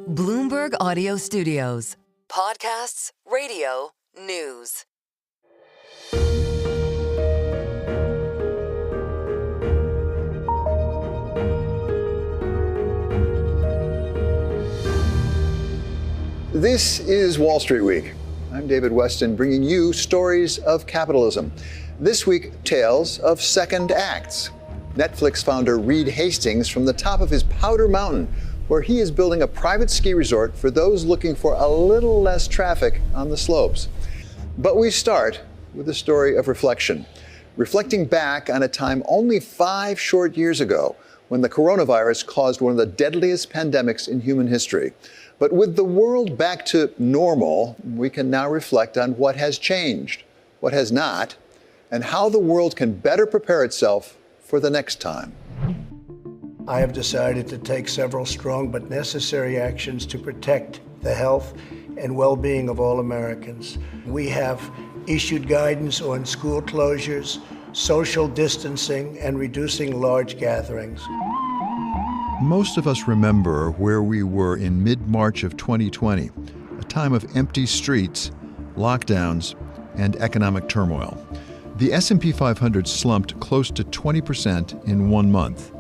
Bloomberg Audio Studios. Podcasts, radio, news. This is Wall Street Week. I'm David Westin, bringing you stories of capitalism. This week, tales of second acts. Netflix founder Reed Hastings from the top of his Powder Mountain, where he is building a private ski resort for those looking for a little less traffic on the slopes. But we start with a story of reflection, reflecting back on a time only 5 short years ago when the coronavirus caused one of the deadliest pandemics in human history. But with the world back to normal, we can now reflect on what has changed, what has not, and how the world can better prepare itself for the next time. I have decided to take several strong but necessary actions to protect the health and well-being of all Americans. We have issued guidance on school closures, social distancing, and reducing large gatherings. Most of us remember where we were in mid-March of 2020, a time of empty streets, lockdowns, and economic turmoil. The S&P 500 slumped close to 20% in 1 month.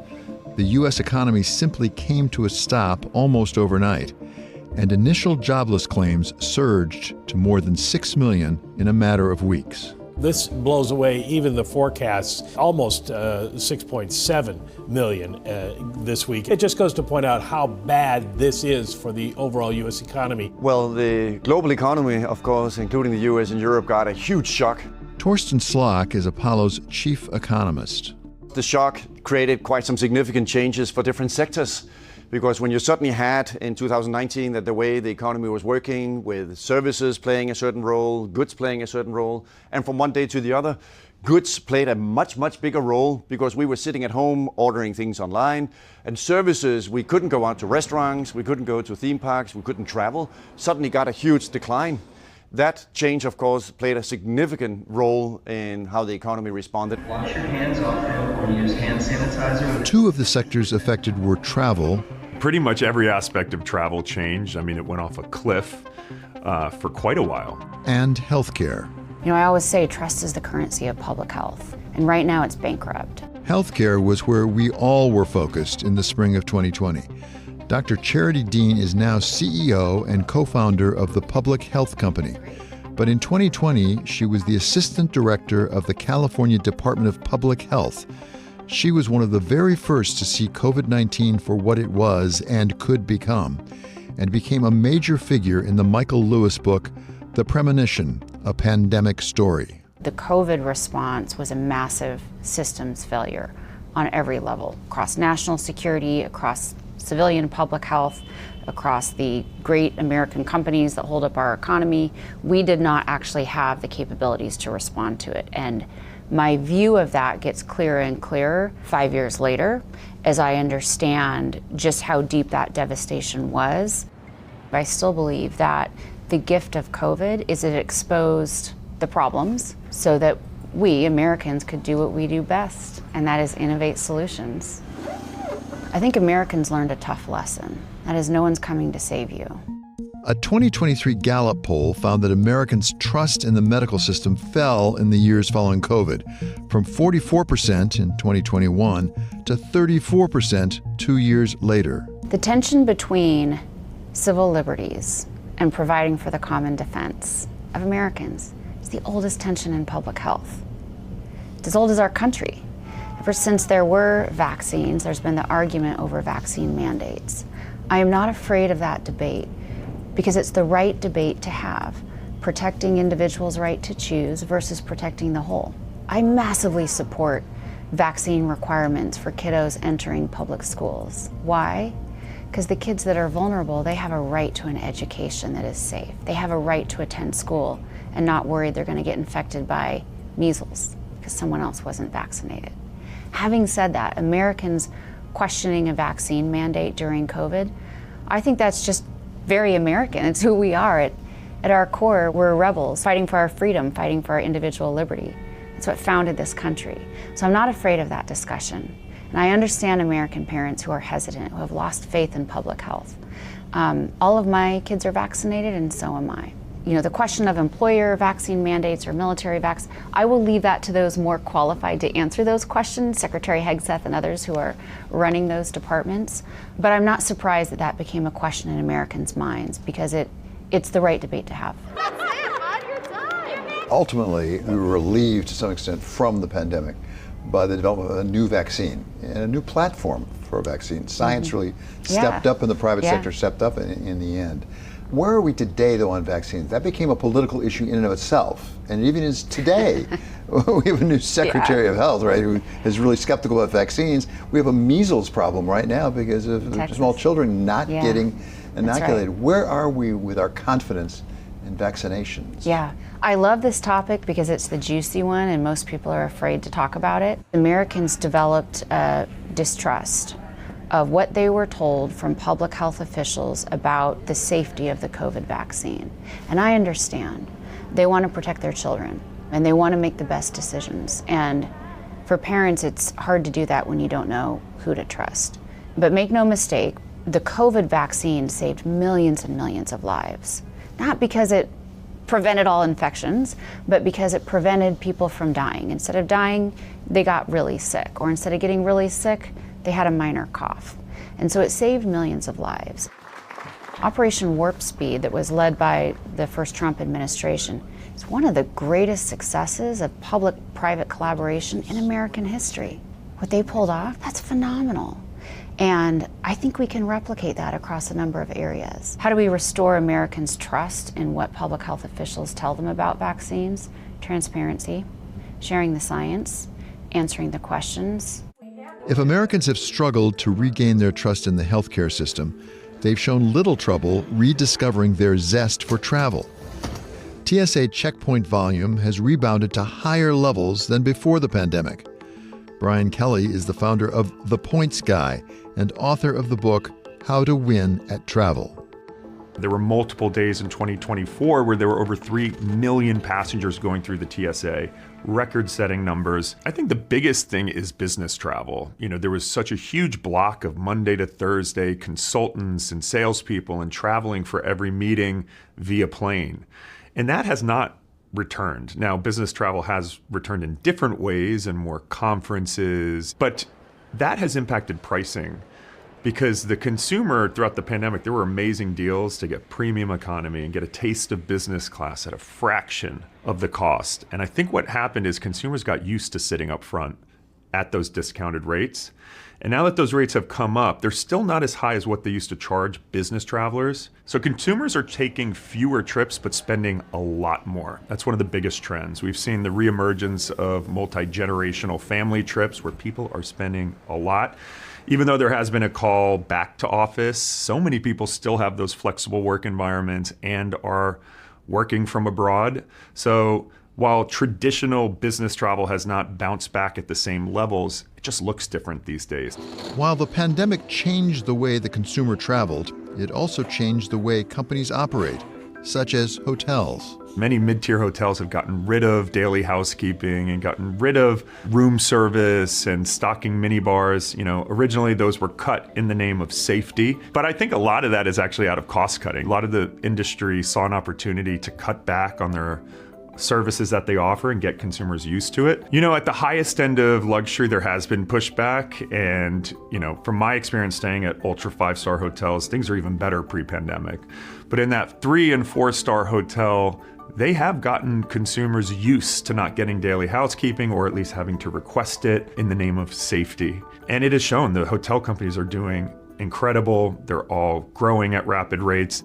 The U.S. economy simply came to a stop almost overnight, and initial jobless claims surged to more than 6 million in a matter of weeks. This blows away even the forecasts, almost 6.7 million this week. It just goes to point out how bad this is for the overall U.S. economy. Well, the global economy, of course, including the U.S. and Europe, got a huge shock. Torsten Slok is Apollo's chief economist. The shock created quite some significant changes for different sectors, because when you suddenly had in 2019 that the way the economy was working, with services playing a certain role, goods playing a certain role, and from one day to the other, goods played a much bigger role because we were sitting at home ordering things online, and services, we couldn't go out to restaurants, we couldn't go to theme parks, we couldn't travel, suddenly got a huge decline. That change, of course, played a significant role in how the economy responded. Wash your hands often or use hand sanitizer. 2 of the sectors affected were travel. Pretty much every aspect of travel changed. I mean, it went off a cliff for quite a while. And healthcare. You know, I always say trust is the currency of public health, and right now it's bankrupt. Healthcare was where we all were focused in the spring of 2020. Dr. Charity Dean is now CEO and co-founder of the Public Health Company. But in 2020, she was the assistant director of the California Department of Public Health. She was one of the very first to see COVID-19 for what it was and could become, and became a major figure in the Michael Lewis book, The Premonition, A Pandemic Story. The COVID response was a massive systems failure on every level, across national security, across civilian public health, across the great American companies that hold up our economy. We did not actually have the capabilities to respond to it. And my view of that gets clearer and clearer 5 years later, as I understand just how deep that devastation was. I still believe that the gift of COVID is it exposed the problems so that we, Americans, could do what we do best, and that is innovate solutions. I think Americans learned a tough lesson. That is, no one's coming to save you. A 2023 Gallup poll found that Americans' trust in the medical system fell in the years following COVID, from 44% in 2021 to 34% 2 years later. The tension between civil liberties and providing for the common defense of Americans is the oldest tension in public health. It's as old as our country. Ever since there were vaccines, there's been the argument over vaccine mandates. I am not afraid of that debate because it's the right debate to have, protecting individuals' right to choose versus protecting the whole. I massively support vaccine requirements for kiddos entering public schools. Why? Because the kids that are vulnerable, they have a right to an education that is safe. They have a right to attend school and not worried they're going to get infected by measles because someone else wasn't vaccinated. Having said that, Americans questioning a vaccine mandate during COVID, I think that's just very American. It's who we are. At our core, we're rebels, fighting for our freedom, fighting for our individual liberty. It's what founded this country. So I'm not afraid of that discussion. And I understand American parents who are hesitant, who have lost faith in public health. All of my kids are vaccinated, and so am I. You know, the question of employer vaccine mandates or military vaccine, I will leave that to those more qualified to answer those questions, Secretary Hegseth and others who are running those departments. But I'm not surprised that that became a question in Americans' minds, because it's the right debate to have. Ultimately, we were relieved to some extent from the pandemic by the development of a new vaccine and a new platform for a vaccine. Science really stepped up, and the private sector stepped up in the end. Where are we today, though, on vaccines? That became a political issue in and of itself, and it even is today. We have a new Secretary of Health, right, who is really skeptical about vaccines. We have a measles problem right now because of small children not getting inoculated. Right. Where are we with our confidence in vaccinations? Yeah, I love this topic because it's the juicy one, and most people are afraid to talk about it. Americans developed distrust of what they were told from public health officials about the safety of the COVID vaccine. And I understand. They want to protect their children, and they want to make the best decisions. And for parents, it's hard to do that when you don't know who to trust. But make no mistake, the COVID vaccine saved millions and millions of lives. Not because it prevented all infections, but because it prevented people from dying. Instead of dying, they got really sick. Or instead of getting really sick, they had a minor cough. And so it saved millions of lives. Operation Warp Speed, that was led by the first Trump administration, is one of the greatest successes of public-private collaboration in American history. What they pulled off, that's phenomenal. And I think we can replicate that across a number of areas. How do we restore Americans' trust in what public health officials tell them about vaccines? Transparency, sharing the science, answering the questions. If Americans have struggled to regain their trust in the healthcare system, they've shown little trouble rediscovering their zest for travel. TSA checkpoint volume has rebounded to higher levels than before the pandemic. Brian Kelly is the founder of The Points Guy and author of the book, How to Win at Travel. There were multiple days in 2024 where there were over 3 million passengers going through the TSA, record-setting numbers. I think the biggest thing is business travel. You know, there was such a huge block of Monday to Thursday consultants and salespeople and traveling for every meeting via plane. And that has not returned. Now, business travel has returned in different ways and more conferences, but that has impacted pricing. Because the consumer, throughout the pandemic, there were amazing deals to get premium economy and get a taste of business class at a fraction of the cost. And I think what happened is consumers got used to sitting up front at those discounted rates. And now that those rates have come up, they're still not as high as what they used to charge business travelers. So consumers are taking fewer trips, but spending a lot more. That's one of the biggest trends. We've seen the reemergence of multi-generational family trips where people are spending a lot. Even though there has been a call back to office, so many people still have those flexible work environments and are working from abroad. So while traditional business travel has not bounced back at the same levels, it just looks different these days. While the pandemic changed the way the consumer traveled, it also changed the way companies operate, such as hotels. Many mid-tier hotels have gotten rid of daily housekeeping and gotten rid of room service and stocking minibars. You know, originally those were cut in the name of safety, but I think a lot of that is actually out of cost cutting. A lot of the industry saw an opportunity to cut back on their services that they offer and get consumers used to it. You know, at the highest end of luxury, there has been pushback. And, you know, from my experience staying at ultra 5-star hotels, things are even better pre-pandemic. But in that 3- and 4-star hotel, they have gotten consumers used to not getting daily housekeeping, or at least having to request it in the name of safety. And it has shown the hotel companies are doing incredible. They're all growing at rapid rates.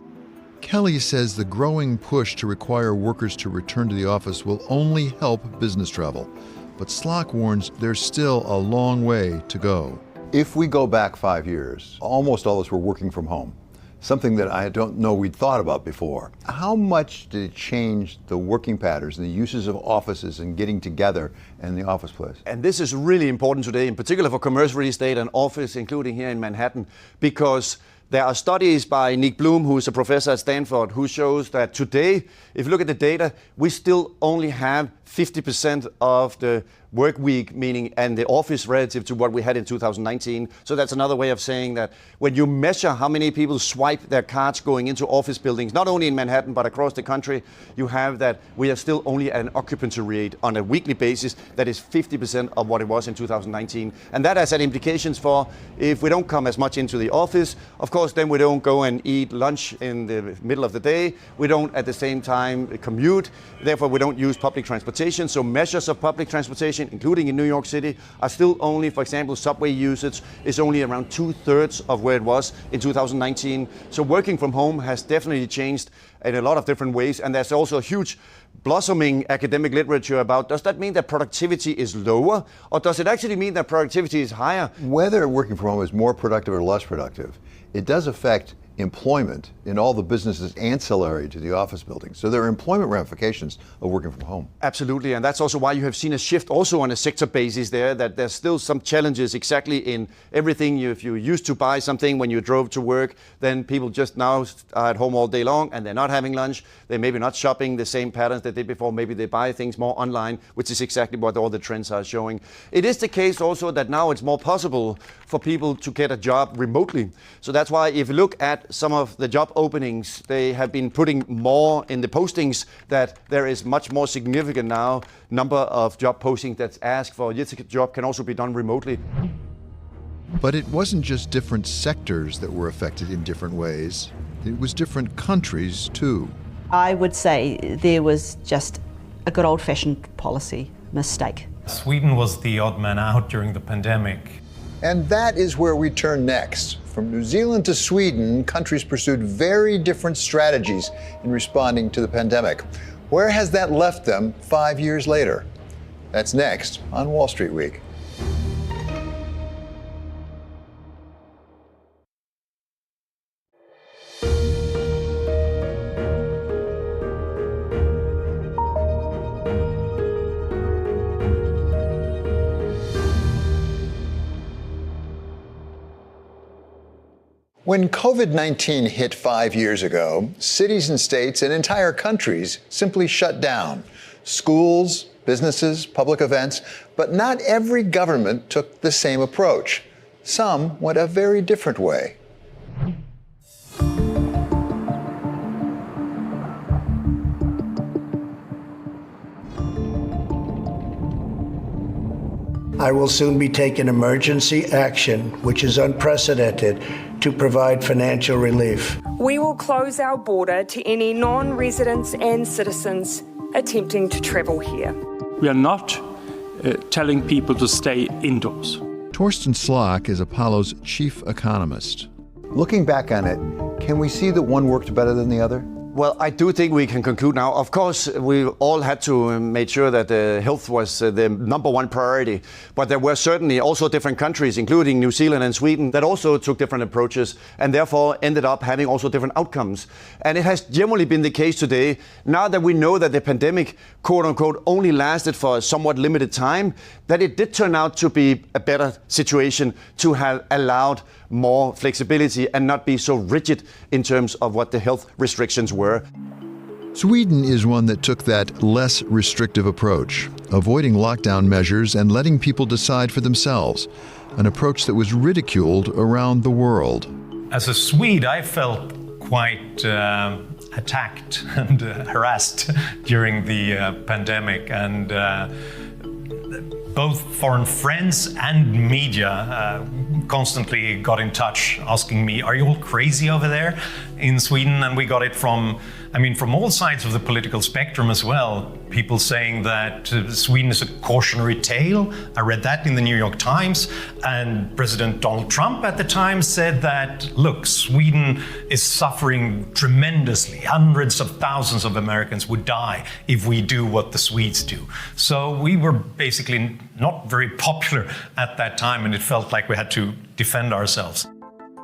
Kelly says the growing push to require workers to return to the office will only help business travel. But Slock warns there's still a long way to go. If we go back 5 years, almost all of us were working from home, something that I don't know we'd thought about before. How much did it change the working patterns and the uses of offices and getting together in the office place? And this is really important today, in particular for commercial real estate and office, including here in Manhattan, because There are studies by Nick Bloom, who is a professor at Stanford, who shows that today, if you look at the data, we still only have 50% of the work week, meaning and the office relative to what we had in 2019. So that's another way of saying that when you measure how many people swipe their cards going into office buildings, not only in Manhattan but across the country, you have that we are still only at an occupancy rate on a weekly basis that is 50% of what it was in 2019. And that has had implications for if we don't come as much into the office, of course, then we don't go and eat lunch in the middle of the day. We don't at the same time commute. Therefore, we don't use public transportation. So measures of public transportation, including in New York City, are still only, for example, subway usage is only around 2/3 of where it was in 2019. So working from home has definitely changed in a lot of different ways. And there's also a huge blossoming academic literature about, does that mean that productivity is lower, or does it actually mean that productivity is higher? Whether working from home is more productive or less productive, it does affect employment in all the businesses ancillary to the office building. So there are employment ramifications of working from home. Absolutely, and that's also why you have seen a shift also on a sector basis there, that there's still some challenges exactly in everything. If you used to buy something when you drove to work, then people just now are at home all day long and they're not having lunch. They're maybe not shopping the same patterns they did before. Maybe they buy things more online, which is exactly what all the trends are showing. It is the case also that now it's more possible for people to get a job remotely. So that's why if you look at some of the job openings, they have been putting more in the postings, that there is much more significant now number of job postings that's asked for. This job can also be done remotely. But it wasn't just different sectors that were affected in different ways. It was different countries too. I would say there was just a good old-fashioned policy mistake. Sweden was the odd man out during the pandemic. And that is where we turn next. From New Zealand to Sweden, countries pursued very different strategies in responding to the pandemic. Where has that left them 5 years later? That's next on Wall Street Week. When COVID-19 hit 5 years ago, cities and states and entire countries simply shut down. Schools, businesses, public events, but not every government took the same approach. Some went a very different way. I will soon be taking emergency action, which is unprecedented, to provide financial relief. We will close our border to any non-residents and citizens attempting to travel here. We are not telling people to stay indoors. Torsten Slok is Apollo's chief economist. Looking back on it, can we see that one worked better than the other? Well, I do think we can conclude now. Of course, we all had to make sure that health was the number one priority. But there were certainly also different countries, including New Zealand and Sweden, that also took different approaches and therefore ended up having also different outcomes. And it has generally been the case today, now that we know that the pandemic, quote unquote, only lasted for a somewhat limited time, that it did turn out to be a better situation to have allowed more flexibility and not be so rigid in terms of what the health restrictions were. Sweden is one that took that less restrictive approach, avoiding lockdown measures and letting people decide for themselves, an approach that was ridiculed around the world. As a Swede, I felt quite attacked and harassed during the pandemic, and both foreign friends and media constantly got in touch asking me, are you all crazy over there in Sweden? And we got it from all sides of the political spectrum as well. People saying that Sweden is a cautionary tale. I read that in the New York Times. And President Donald Trump at the time said that, look, Sweden is suffering tremendously. Hundreds of thousands of Americans would die if we do what the Swedes do. So we were basically not very popular at that time, and it felt like we had to defend ourselves.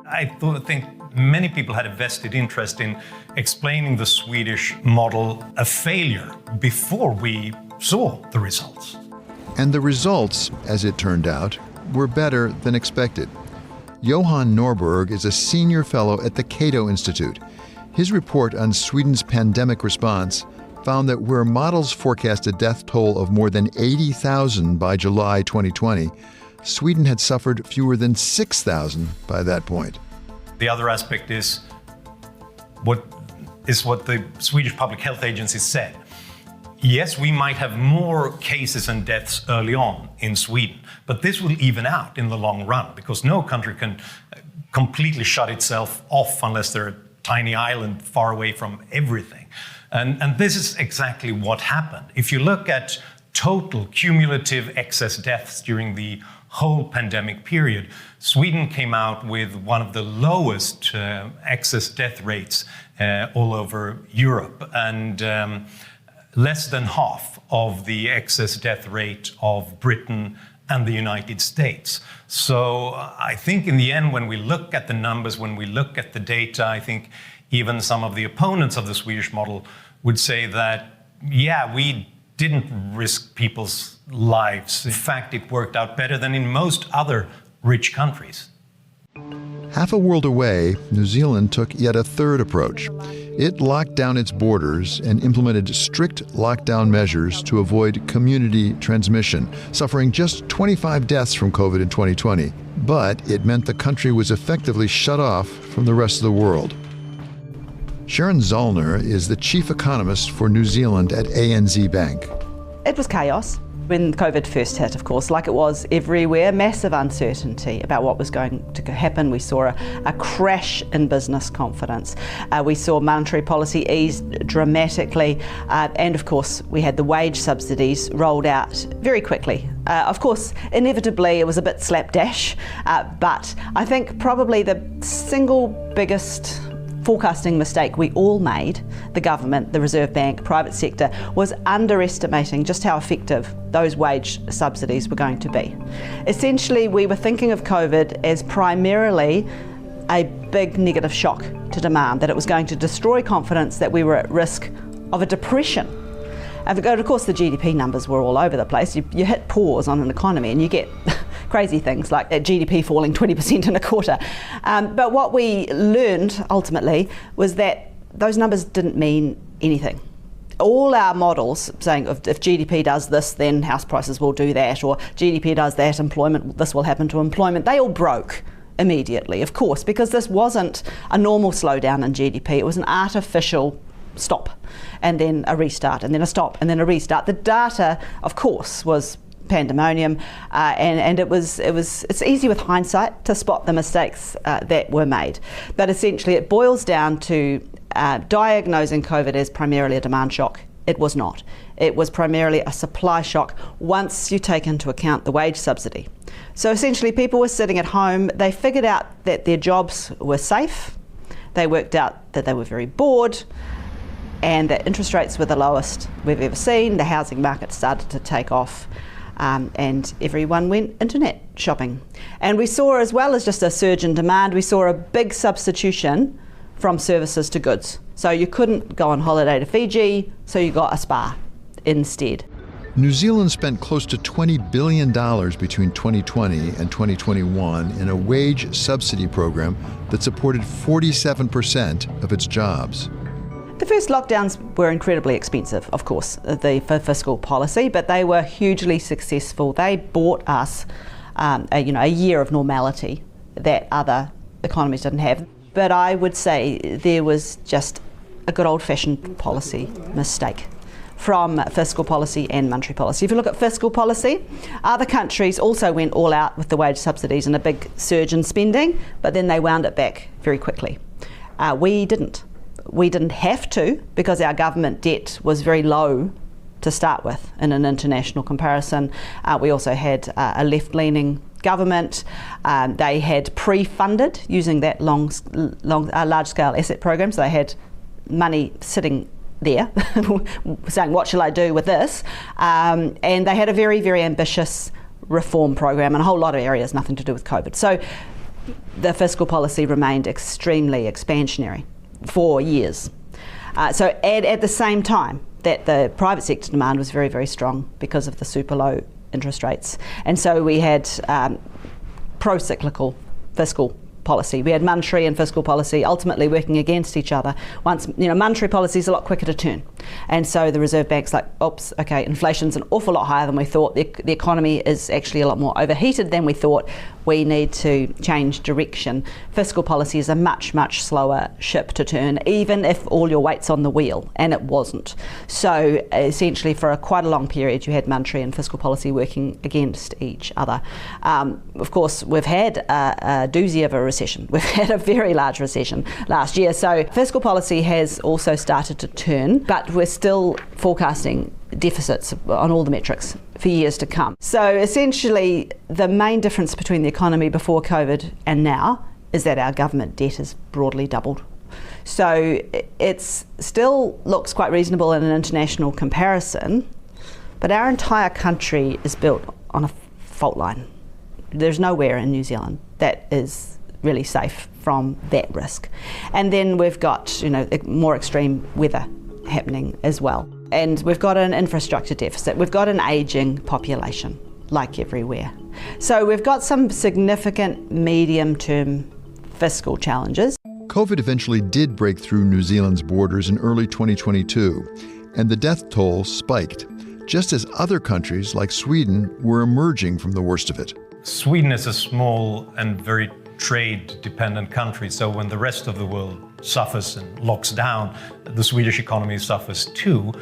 I think many people had a vested interest in explaining the Swedish model a failure before we saw the results. And the results, as it turned out, were better than expected. Johan Norberg is a senior fellow at the Cato Institute. His report on Sweden's pandemic response found that where models forecast a death toll of more than 80,000 by July 2020, Sweden had suffered fewer than 6,000 by that point. The other aspect is what the Swedish Public Health Agency said. Yes, we might have more cases and deaths early on in Sweden, but this will even out in the long run because no country can completely shut itself off unless they're a tiny island far away from everything. And this is exactly what happened. If you look at total cumulative excess deaths during the whole pandemic period, Sweden came out with one of the lowest excess death rates all over Europe, and less than half of the excess death rate of Britain and the United States. So I think in the end, when we look at the numbers, when we look at the data, I think even some of the opponents of the Swedish model would say that, yeah, we didn't risk people's lives. In fact, it worked out better than in most other rich countries. Half a world away, New Zealand took yet a third approach. It locked down its borders and implemented strict lockdown measures to avoid community transmission, suffering just 25 deaths from COVID in 2020. But it meant the country was effectively shut off from the rest of the world. Sharon Zollner is the chief economist for New Zealand at ANZ Bank. It was chaos when COVID first hit, of course, like it was everywhere, massive uncertainty about what was going to happen. We saw a crash in business confidence. We saw monetary policy ease dramatically. And of course, we had the wage subsidies rolled out very quickly. Of course, inevitably, it was a bit slapdash, but I think probably the single biggest forecasting mistake we all made, the government, the Reserve Bank, private sector, was underestimating just how effective those wage subsidies were going to be. Essentially, we were thinking of COVID as primarily a big negative shock to demand, that it was going to destroy confidence, that we were at risk of a depression. And of course, the GDP numbers were all over the place. You hit pause on an economy and you get crazy things like GDP falling 20% in a quarter. But what we learned ultimately was that those numbers didn't mean anything. All our models saying if GDP does this, then house prices will do that, or GDP does that, this will happen to employment, they all broke immediately, of course, because this wasn't a normal slowdown in GDP. It was an artificial stop, and then a restart, and then a stop, and then a restart. The data, of course, was pandemonium, and it's easy with hindsight to spot the mistakes that were made. But essentially, it boils down to diagnosing COVID as primarily a demand shock. It was not. It was primarily a supply shock once you take into account the wage subsidy. So essentially, people were sitting at home. They figured out that their jobs were safe. They worked out that they were very bored, and that interest rates were the lowest we've ever seen. The housing market started to take off. And everyone went internet shopping. And we saw, as well as just a surge in demand, we saw a big substitution from services to goods. So you couldn't go on holiday to Fiji, so you got a spa instead. New Zealand spent close to $20 billion between 2020 and 2021 in a wage subsidy program that supported 47% of its jobs. The first lockdowns were incredibly expensive, of course, for fiscal policy, but they were hugely successful. They bought us a year of normality that other economies didn't have. But I would say there was just a good old-fashioned policy mistake from fiscal policy and monetary policy. If you look at fiscal policy, other countries also went all out with the wage subsidies and a big surge in spending, but then they wound it back very quickly. We didn't. We didn't have to, because our government debt was very low to start with in an international comparison. We also had a left-leaning government. They had pre-funded using that large-scale asset program, so they had money sitting there saying, what shall I do with this? And they had a very, very ambitious reform program in a whole lot of areas, nothing to do with COVID. So the fiscal policy remained extremely expansionary for years. So at the same time that the private sector demand was very, very strong because of the super low interest rates. And so we had pro-cyclical fiscal policy. We had monetary and fiscal policy ultimately working against each other. Once, monetary policy is a lot quicker to turn. And so the Reserve Bank's like, oops, okay, inflation's an awful lot higher than we thought. The economy is actually a lot more overheated than we thought. We need to change direction. Fiscal policy is a much, much slower ship to turn, even if all your weight's on the wheel, and it wasn't. So essentially for quite a long period, you had monetary and fiscal policy working against each other. Of course, we've had a doozy of a recession. We've had a very large recession last year. So fiscal policy has also started to turn, but we're still forecasting deficits on all the metrics for years to come. So essentially, the main difference between the economy before COVID and now is that our government debt has broadly doubled. So it still looks quite reasonable in an international comparison, but our entire country is built on a fault line. There's nowhere in New Zealand that is really safe from that risk. And then we've got, more extreme weather happening as well. And we've got an infrastructure deficit. We've got an ageing population, like everywhere. So we've got some significant medium-term fiscal challenges. COVID eventually did break through New Zealand's borders in early 2022, and the death toll spiked, just as other countries like Sweden were emerging from the worst of it. Sweden is a small and very trade-dependent country, so when the rest of the world suffers and locks down, the Swedish economy suffers too.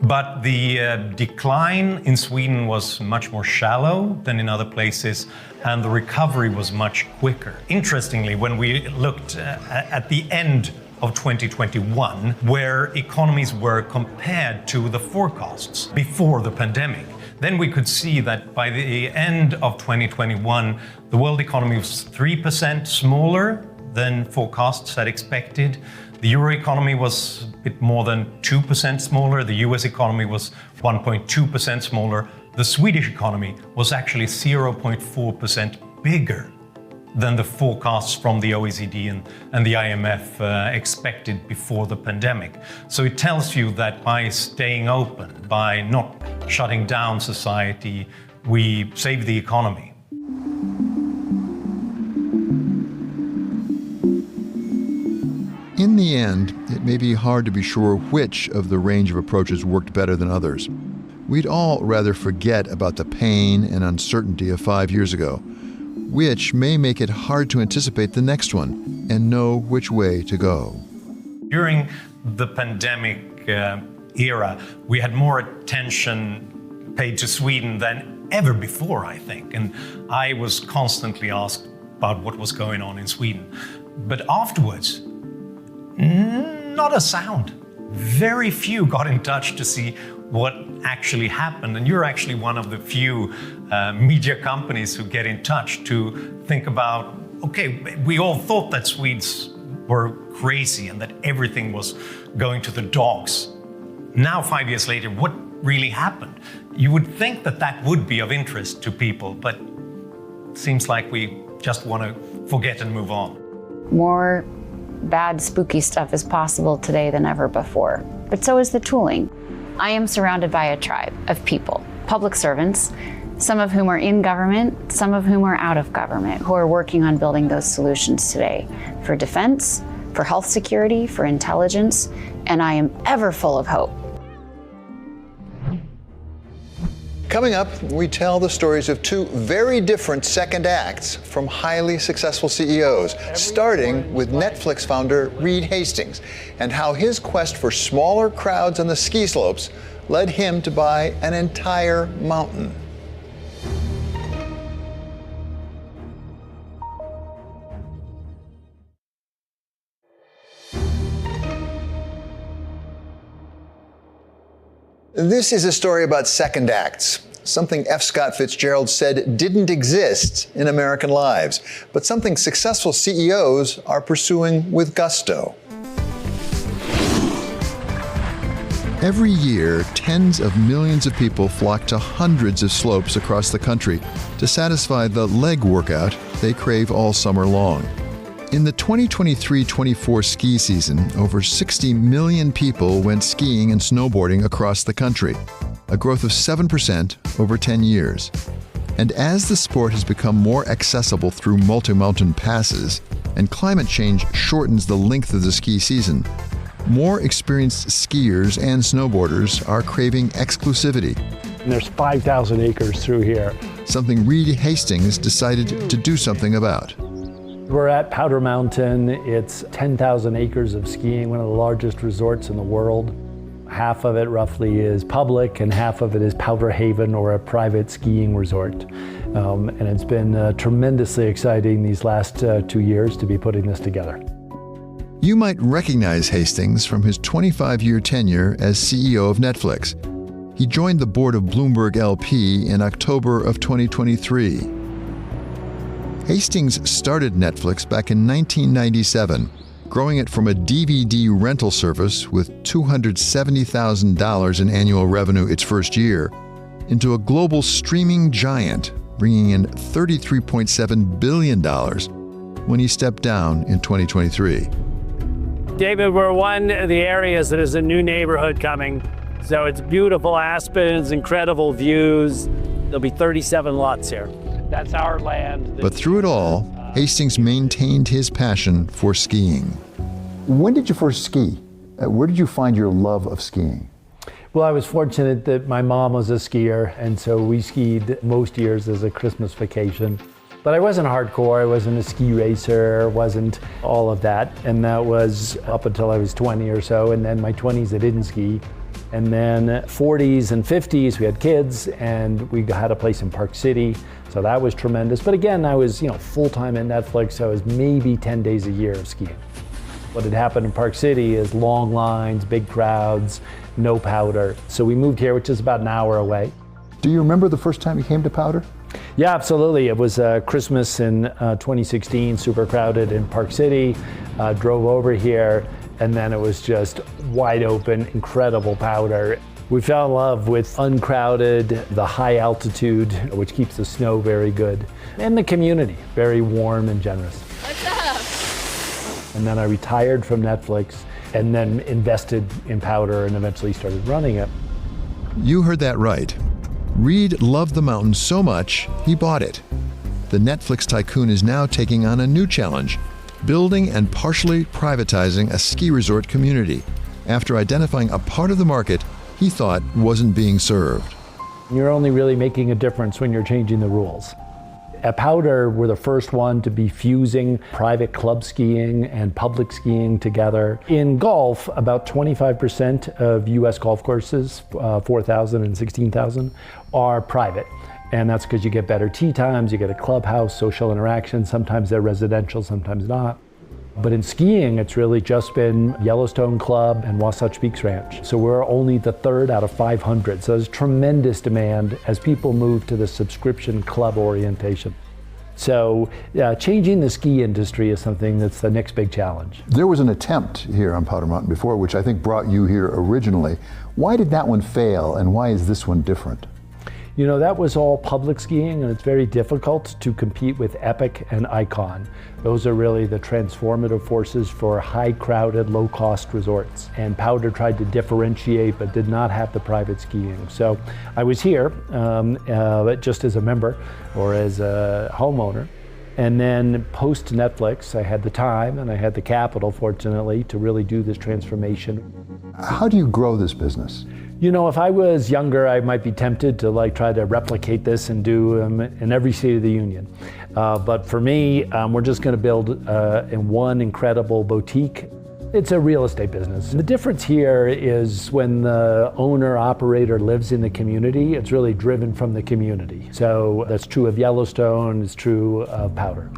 But the decline in Sweden was much more shallow than in other places, and the recovery was much quicker. Interestingly, when we looked at the end of 2021, where economies were compared to the forecasts before the pandemic, then we could see that by the end of 2021, the world economy was 3% smaller than forecasts had expected. The euro economy was a bit more than 2% smaller. The US economy was 1.2% smaller. The Swedish economy was actually 0.4% bigger than the forecasts from the OECD and the IMF expected before the pandemic. So it tells you that by staying open, by not shutting down society, we save the economy. In the end, it may be hard to be sure which of the range of approaches worked better than others. We'd all rather forget about the pain and uncertainty of 5 years ago, which may make it hard to anticipate the next one and know which way to go. During the pandemic era, we had more attention paid to Sweden than ever before, I think. And I was constantly asked about what was going on in Sweden. But afterwards, not a sound. Very few got in touch to see what actually happened. And you're actually one of the few media companies who get in touch to think about, okay, we all thought that Swedes were crazy and that everything was going to the dogs. Now, 5 years later, what really happened? You would think that that would be of interest to people, but it seems like we just want to forget and move on. More bad, spooky stuff is possible today than ever before, but so is the tooling. I am surrounded by a tribe of people, public servants, some of whom are in government, some of whom are out of government, who are working on building those solutions today for defense, for health security, for intelligence, and I am ever full of hope. Coming up, we tell the stories of two very different second acts from highly successful CEOs, starting with Netflix founder Reed Hastings, and how his quest for smaller crowds on the ski slopes led him to buy an entire mountain. This is a story about second acts, something F. Scott Fitzgerald said didn't exist in American lives, but something successful CEOs are pursuing with gusto. Every year, tens of millions of people flock to hundreds of slopes across the country to satisfy the leg workout they crave all summer long. In the 2023-24 ski season, over 60 million people went skiing and snowboarding across the country, a growth of 7% over 10 years. And as the sport has become more accessible through multi-mountain passes, and climate change shortens the length of the ski season, more experienced skiers and snowboarders are craving exclusivity. And there's 5,000 acres through here. Something Reed Hastings decided to do something about. We're at Powder Mountain. It's 10,000 acres of skiing, one of the largest resorts in the world. Half of it roughly is public and half of it is Powder Haven, or a private skiing resort. And it's been tremendously exciting these last 2 years to be putting this together. You might recognize Hastings from his 25-year tenure as CEO of Netflix. He joined the board of Bloomberg LP in October of 2023. Hastings started Netflix back in 1997, growing it from a DVD rental service with $270,000 in annual revenue its first year into a global streaming giant, bringing in $33.7 billion when he stepped down in 2023. David, we're one of the areas that is a new neighborhood coming. So it's beautiful aspens, incredible views. There'll be 37 lots here. That's our land. But through it all, Hastings maintained his passion for skiing. When did you first ski? Where did you find your love of skiing? Well, I was fortunate that my mom was a skier, and so we skied most years as a Christmas vacation. But I wasn't hardcore, I wasn't a ski racer, wasn't all of that. And that was up until I was 20 or so, and then my 20s I didn't ski. And then 40s and 50s, we had kids, and we had a place in Park City, so that was tremendous. But again, I was full-time at Netflix, so I was maybe 10 days a year of skiing. What had happened in Park City is long lines, big crowds, no powder. So we moved here, which is about an hour away. Do you remember the first time you came to Powder? Yeah, absolutely. It was Christmas in 2016, super crowded in Park City, drove over here, and then it was just wide open, incredible Powder. We fell in love with uncrowded, the high altitude, which keeps the snow very good, and the community, very warm and generous. What's up? And then I retired from Netflix and then invested in Powder and eventually started running it. You heard that right. Reed loved the mountain so much, he bought it. The Netflix tycoon is now taking on a new challenge, building and partially privatizing a ski resort community after identifying a part of the market he thought wasn't being served. You're only really making a difference when you're changing the rules. At Powder, we're the first one to be fusing private club skiing and public skiing together. In golf, about 25% of US golf courses, 4,000 and 16,000, are private. And that's because you get better tee times, you get a clubhouse, social interaction. Sometimes they're residential, sometimes not. But in skiing, it's really just been Yellowstone Club and Wasatch Peaks Ranch. So we're only the third out of 500. So there's tremendous demand as people move to the subscription club orientation. So changing the ski industry is something that's the next big challenge. There was an attempt here on Powder Mountain before, which I think brought you here originally. Why did that one fail, and why is this one different? You know, that was all public skiing, and it's very difficult to compete with Epic and Icon. Those are really the transformative forces for high crowded, low cost resorts. And Powder tried to differentiate, but did not have the private skiing. So I was here just as a member or as a homeowner. And then post Netflix, I had the time and I had the capital, fortunately, to really do this transformation. How do you grow this business? You know, if I was younger, I might be tempted to try to replicate this and do in every state of the union. But for me, we're just going to build in one incredible boutique. It's a real estate business. The difference here is when the owner operator lives in the community, it's really driven from the community. So that's true of Yellowstone, it's true of Powder.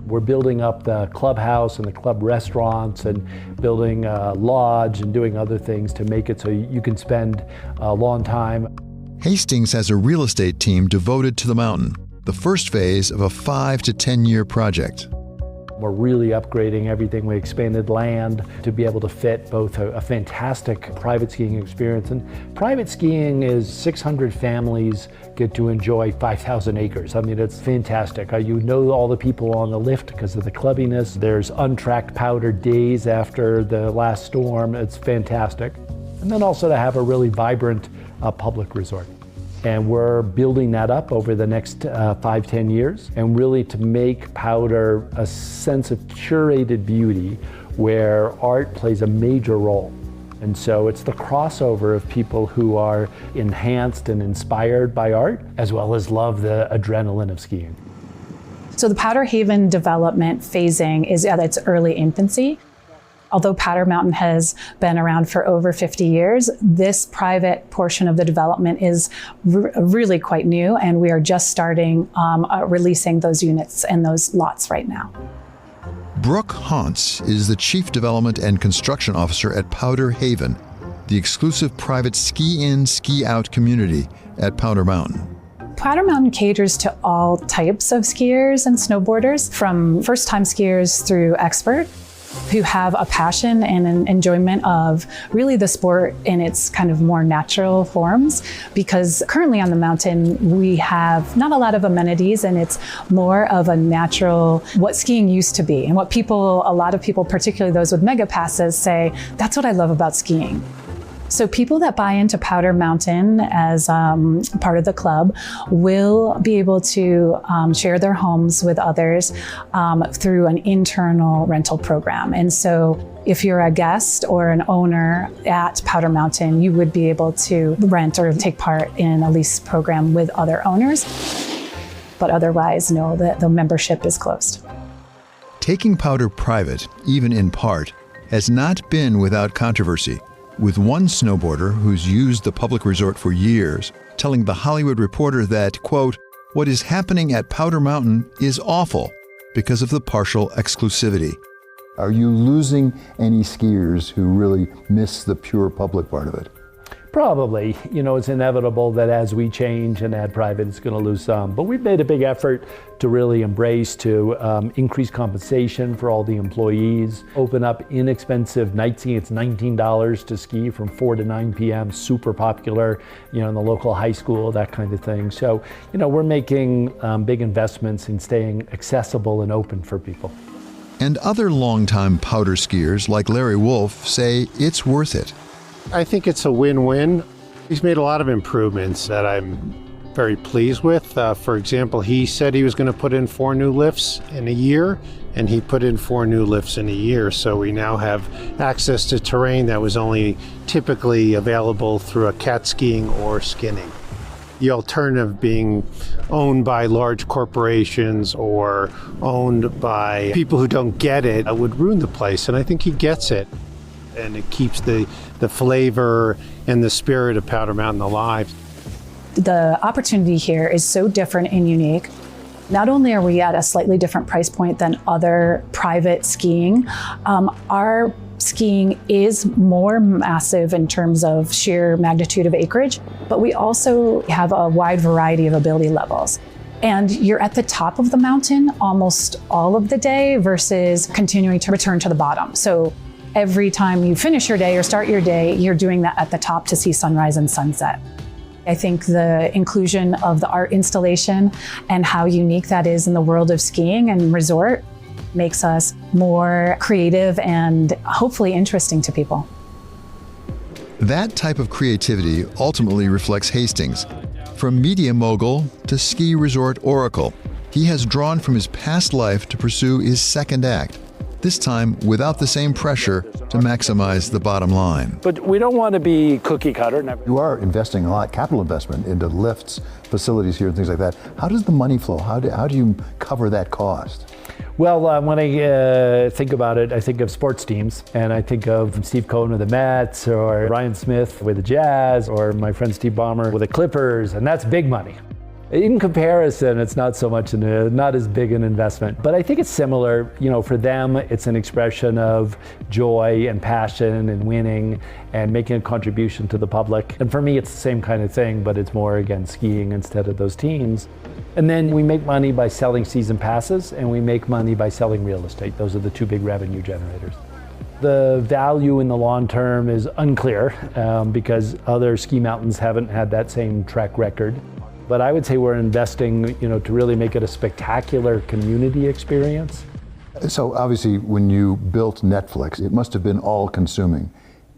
We're building up the clubhouse and the club restaurants and building a lodge and doing other things to make it so you can spend a long time. Hastings has a real estate team devoted to the mountain, the first phase of a 5 to 10 year project. We're really upgrading everything. We expanded land to be able to fit both a fantastic private skiing experience. And private skiing is 600 families get to enjoy 5,000 acres. I mean, it's fantastic. You know all the people on the lift because of the clubbiness. There's untracked Powder days after the last storm. It's fantastic. And then also to have a really vibrant public resort. And we're building that up over the next 5-10 years, and really to make Powder a sense of curated beauty where art plays a major role. And so it's the crossover of people who are enhanced and inspired by art, as well as love the adrenaline of skiing. So the Powder Haven development phasing is at its early infancy. Although Powder Mountain has been around for over 50 years, this private portion of the development is really quite new, and we are just starting releasing those units and those lots right now. Brooke Hauntz is the Chief Development and Construction Officer at Powder Haven, the exclusive private ski-in, ski-out community at Powder Mountain. Powder Mountain caters to all types of skiers and snowboarders, from first-time skiers through expert, who have a passion and an enjoyment of really the sport in its kind of more natural forms. Because currently on the mountain, we have not a lot of amenities, and it's more of a natural, what skiing used to be. And what a lot of people, particularly those with mega passes, say, that's what I love about skiing. So people that buy into Powder Mountain as part of the club will be able to share their homes with others through an internal rental program. And so if you're a guest or an owner at Powder Mountain, you would be able to rent or take part in a lease program with other owners. But otherwise, no, the membership is closed. Taking Powder private, even in part, has not been without controversy, with one snowboarder who's used the public resort for years telling The Hollywood Reporter that, quote, "What is happening at Powder Mountain is awful because of the partial exclusivity." Are you losing any skiers who really miss the pure public part of it? Probably. It's inevitable that as we change and add private, it's going to lose some. But we've made a big effort to really embrace, to increase compensation for all the employees, open up inexpensive night skiing. It's $19 to ski from 4 to 9 p.m., super popular, in the local high school, that kind of thing. So, we're making big investments in staying accessible and open for people. And other longtime Powder skiers like Larry Wolf say it's worth it. I think it's a win-win. He's made a lot of improvements that I'm very pleased with. For example, he said he was going to put in 4 new lifts in a year, and he put in 4 new lifts in a year. So we now have access to terrain that was only typically available through a cat skiing or skinning. The alternative being owned by large corporations or owned by people who don't get it would ruin the place, and I think he gets it. And it keeps the flavor and the spirit of Powder Mountain alive. The opportunity here is so different and unique. Not only are we at a slightly different price point than other private skiing, our skiing is more massive in terms of sheer magnitude of acreage, but we also have a wide variety of ability levels. And you're at the top of the mountain almost all of the day versus continuing to return to the bottom. So every time you finish your day or start your day, you're doing that at the top to see sunrise and sunset. I think the inclusion of the art installation and how unique that is in the world of skiing and resort makes us more creative and hopefully interesting to people. That type of creativity ultimately reflects Hastings. From media mogul to ski resort oracle, he has drawn from his past life to pursue his second act, this time without the same pressure to maximize the bottom line. But we don't want to be cookie cutter. You are investing a lot, capital investment into lifts, facilities here and things like that. How does the money flow? How do you cover that cost? Well, when I think about it, I think of sports teams, and I think of Steve Cohen with the Mets, or Ryan Smith with the Jazz, or my friend Steve Ballmer with the Clippers, and that's big money. In comparison, it's not so much, not as big an investment, but I think it's similar. For them, it's an expression of joy and passion and winning and making a contribution to the public. And for me, it's the same kind of thing, but it's more, again, skiing instead of those teams. And then we make money by selling season passes, and we make money by selling real estate. Those are the 2 big revenue generators. The value in the long term is unclear because other ski mountains haven't had that same track record. But I would say we're investing, to really make it a spectacular community experience. So obviously, when you built Netflix, it must have been all-consuming.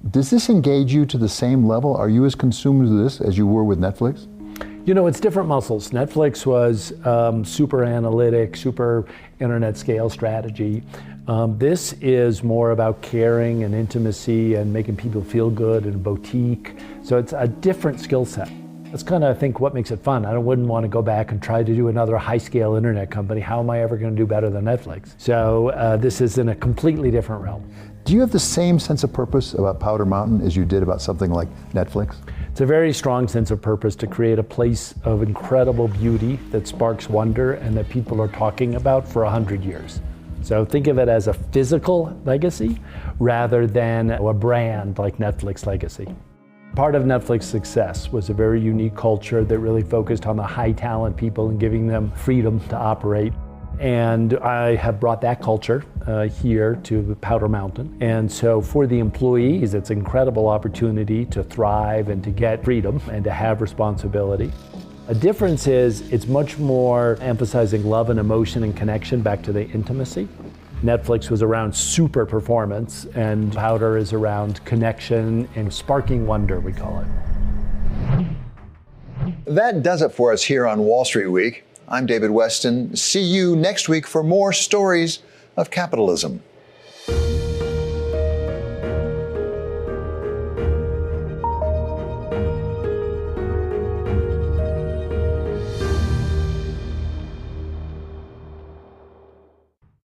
Does this engage you to the same level? Are you as consumed with this as you were with Netflix? You know, it's different muscles. Netflix was super analytic, super internet scale strategy. This is more about caring and intimacy and making people feel good and boutique. So it's a different skill set. That's kind of, I think, what makes it fun. I wouldn't want to go back and try to do another high-scale internet company. How am I ever going to do better than Netflix? So this is in a completely different realm. Do you have the same sense of purpose about Powder Mountain as you did about something like Netflix? It's a very strong sense of purpose to create a place of incredible beauty that sparks wonder and that people are talking about for 100 years. So think of it as a physical legacy rather than a brand like Netflix legacy. Part of Netflix's success was a very unique culture that really focused on the high talent people and giving them freedom to operate. And I have brought that culture here to Powder Mountain. And so for the employees, it's an incredible opportunity to thrive and to get freedom and to have responsibility. A difference is it's much more emphasizing love and emotion and connection back to the intimacy. Netflix was around super performance, and Powder is around connection and sparking wonder, we call it. That does it for us here on Wall Street Week. I'm David Westin. See you next week for more stories of capitalism.